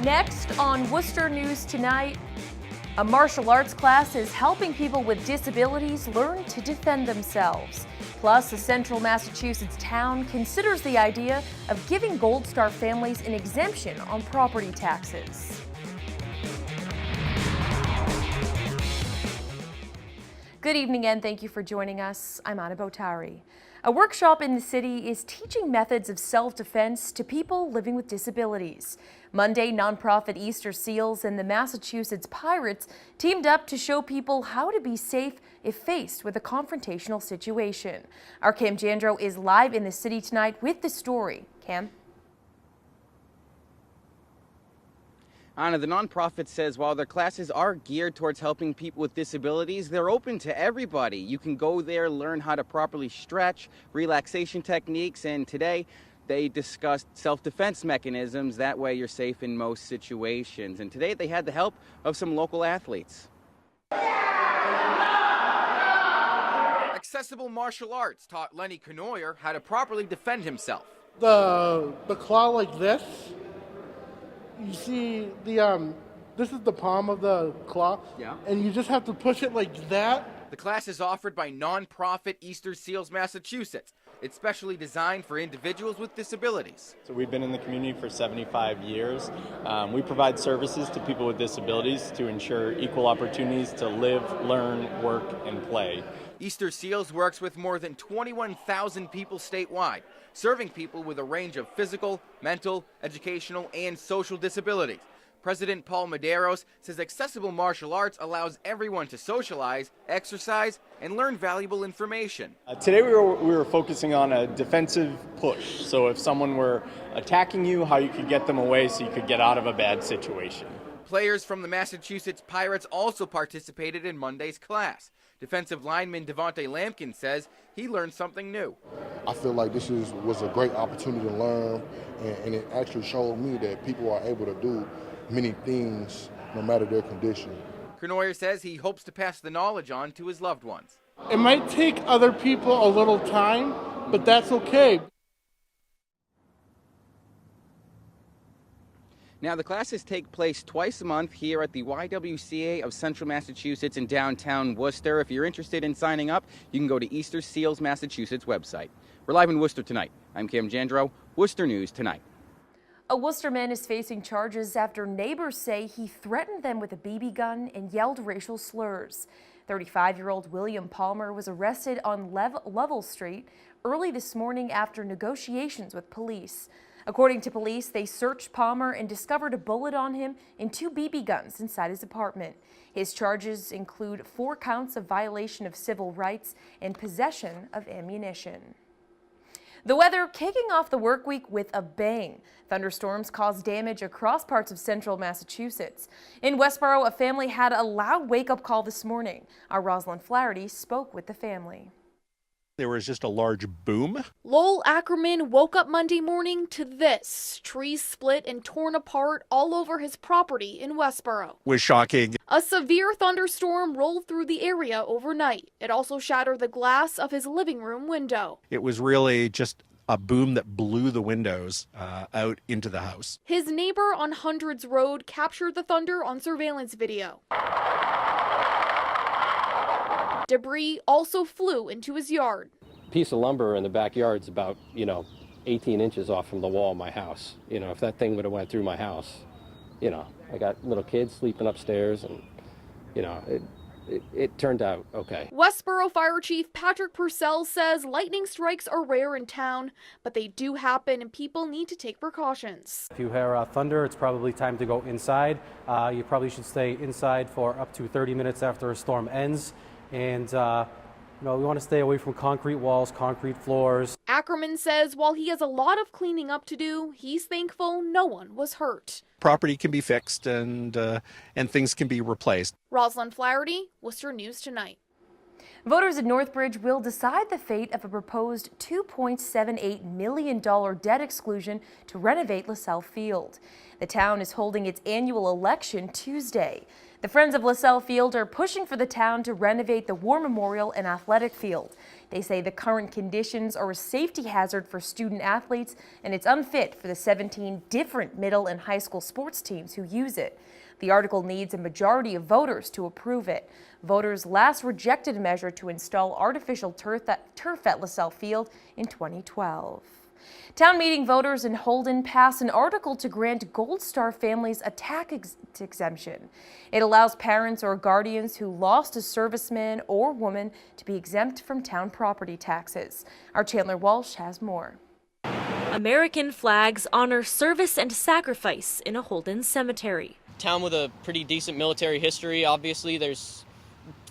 Next on Worcester News Tonight, a martial arts class is helping people with disabilities learn to defend themselves. Plus, a central Massachusetts town considers the idea of giving Gold Star families an exemption on property taxes. Good evening and thank you for joining us. I'm Anna Botari. A workshop in the city is teaching methods of self-defense to people living with disabilities. Monday, nonprofit Easter Seals and the Massachusetts Pirates teamed up to show people how to be safe if faced with a confrontational situation. Our Cam Jandro is live in the city tonight with the story. Cam? Anna, the nonprofit says while their classes are geared towards helping people with disabilities, they're open to everybody. You can go there, learn how to properly stretch, relaxation techniques, and today they discussed self-defense mechanisms. That way you're safe in most situations. And today they had the help of some local athletes. Accessible martial arts taught Lenny Canoyer how to properly defend himself. The claw like this. You see this is the palm of the claw, and you just have to push it like that. The class is offered by nonprofit Easter Seals Massachusetts. It's specially designed for individuals with disabilities. So we've been in the community for 75 years. We provide services to people with disabilities to ensure equal opportunities to live, learn, work, and play. Easter Seals works with more than 21,000 people statewide, serving people with a range of physical, mental, educational, and social disabilities. President Paul Medeiros says accessible martial arts allows everyone to socialize, exercise, and learn valuable information. Today we were focusing on a defensive push. So if someone were attacking you, how you could get them away so you could get out of a bad situation. Players from the Massachusetts Pirates also participated in Monday's class. Defensive lineman Devontae Lampkin says he learned something new. I feel like this was a great opportunity to learn, and it actually showed me that people are able to do many things no matter their condition. Canoyer says he hopes to pass the knowledge on to his loved ones. It might take other people a little time, but that's okay. Now, the classes take place twice a month here at the YWCA of Central Massachusetts in downtown Worcester. If you're interested in signing up, you can go to Easter Seals Massachusetts website. We're live in Worcester tonight. I'm Cam Jandro, Worcester News Tonight. A Worcester man is facing charges after neighbors say he threatened them with a BB gun and yelled racial slurs. 35-year-old William Palmer was arrested on Lovell Street early this morning after negotiations with police. According to police, they searched Palmer and discovered a bullet on him and 2 BB guns inside his apartment. His charges include 4 counts of violation of civil rights and possession of ammunition. The weather kicking off the work week with a bang. Thunderstorms caused damage across parts of central Massachusetts. In Westborough, a family had a loud wake-up call this morning. Our Rosalind Flaherty spoke with the family. There was just a large boom. Lowell Ackerman woke up Monday morning to this. Trees split and torn apart all over his property in Westborough. It was shocking. A severe thunderstorm rolled through the area overnight. It also shattered the glass of his living room window. It was really just a boom that blew the windows out into the house. His neighbor on Hundreds Road captured the thunder on surveillance video. Debris also flew into his yard. Piece of lumber in the backyard's about, 18 inches off from the wall of my house. If that thing would have went through my house, I got little kids sleeping upstairs and, it turned out okay. Westborough Fire Chief Patrick Purcell says lightning strikes are rare in town, but they do happen and people need to take precautions. If you hear thunder, it's probably time to go inside. You probably should stay inside for up to 30 minutes after a storm ends. And, we want to stay away from concrete walls, concrete floors. Ackerman says while he has a lot of cleaning up to do, he's thankful no one was hurt. Property can be fixed and things can be replaced. Rosalind Flaherty, Worcester News Tonight. Voters in Northbridge will decide the fate of a proposed $2.78 million debt exclusion to renovate Lasell Field. The town is holding its annual election Tuesday. The Friends of Lasell Field are pushing for the town to renovate the War Memorial and Athletic Field. They say the current conditions are a safety hazard for student athletes, and it's unfit for the 17 different middle and high school sports teams who use it. The article needs a majority of voters to approve it. Voters last rejected a measure to install artificial turf at Lasell Field in 2012. Town meeting voters in Holden passed an article to grant Gold Star families a tax exemption. It allows parents or guardians who lost a serviceman or woman to be exempt from town property taxes. Our Chandler Walsh has more. American flags honor service and sacrifice in a Holden cemetery. Town with a pretty decent military history. Obviously, there's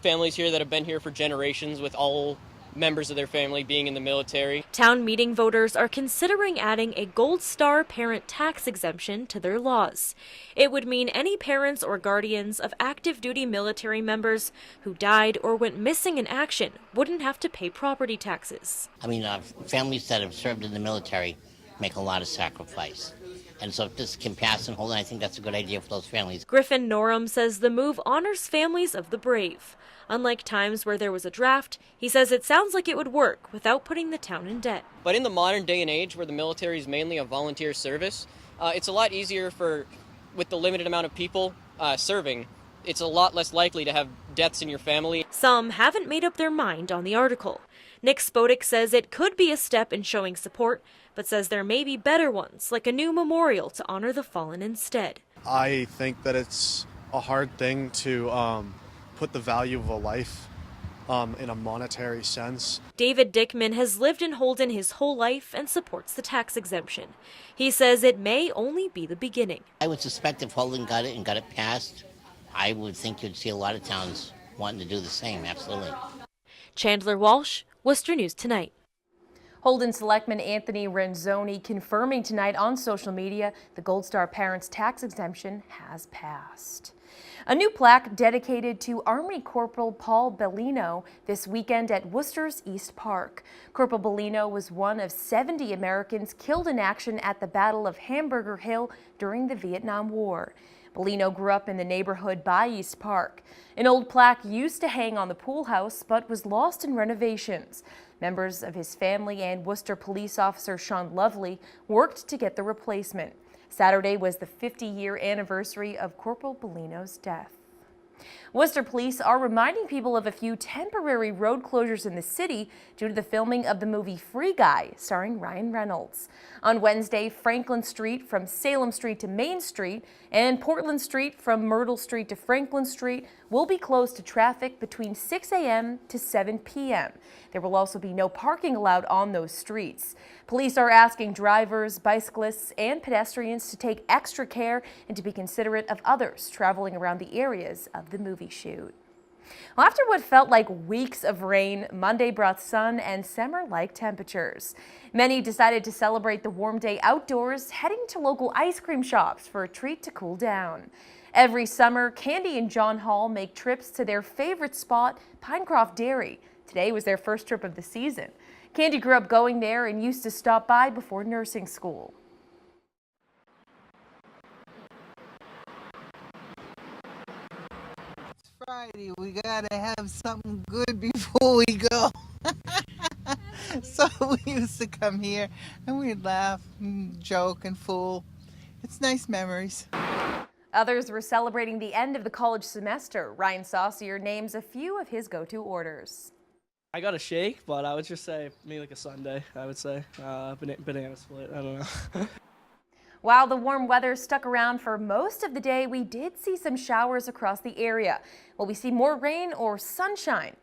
families here that have been here for generations, with all members of their family being in the military. Town meeting voters are considering adding a Gold Star parent tax exemption to their laws. It would mean any parents or guardians of active duty military members who died or went missing in action wouldn't have to pay property taxes. I mean, families that have served in the military make a lot of sacrifice. And so if this can pass in Holden, I think that's a good idea for those families. Griffin Norum says the move honors families of the brave. Unlike times where there was a draft, he says it sounds like it would work without putting the town in debt. But in the modern day and age where the military is mainly a volunteer service, it's a lot easier with the limited amount of people serving, it's a lot less likely to have deaths in your family. Some haven't made up their mind on the article. Nick Spodek says it could be a step in showing support, but says there may be better ones, like a new memorial to honor the fallen instead. I think that it's a hard thing to put the value of a life in a monetary sense. David Dickman has lived in Holden his whole life and supports the tax exemption. He says it may only be the beginning. I would suspect if Holden got it and got it passed, I would think you'd see a lot of towns wanting to do the same, absolutely. Chandler Walsh, Worcester News Tonight. Holden Selectman Anthony Renzoni confirming tonight on social media the Gold Star parents tax exemption has passed. A new plaque dedicated to Army Corporal Paul Bellino this weekend at Worcester's East Park. Corporal Bellino was one of 70 Americans killed in action at the Battle of Hamburger Hill during the Vietnam War. Bellino grew up in the neighborhood by East Park. An old plaque used to hang on the pool house but was lost in renovations. Members of his family and Worcester police officer Sean Lovely worked to get the replacement. Saturday was the 50-year anniversary of Corporal Bellino's death. Worcester police are reminding people of a few temporary road closures in the city due to the filming of the movie Free Guy, starring Ryan Reynolds. On Wednesday, Franklin Street from Salem Street to Main Street and Portland Street from Myrtle Street to Franklin Street will be closed to traffic between 6 a.m. to 7 p.m. There will also be no parking allowed on those streets. Police are asking drivers, bicyclists, and pedestrians to take extra care and to be considerate of others traveling around the areas of the movie shoot. Well, after what felt like weeks of rain, Monday brought sun and summer-like temperatures. Many decided to celebrate the warm day outdoors, heading to local ice cream shops for a treat to cool down. Every summer, Candy and John Hall make trips to their favorite spot, Pinecroft Dairy. Today was their first trip of the season. Candy grew up going there and used to stop by before nursing school. Friday, we gotta have something good before we go. So we used to come here and we'd laugh and joke and fool. It's nice memories. Others were celebrating the end of the college semester. Ryan Saucier names a few of his go-to orders. I got a shake, but I would just say maybe like a sundae, I would say. Banana split, I don't know. While the warm weather stuck around for most of the day, we did see some showers across the area. Will we see more rain or sunshine?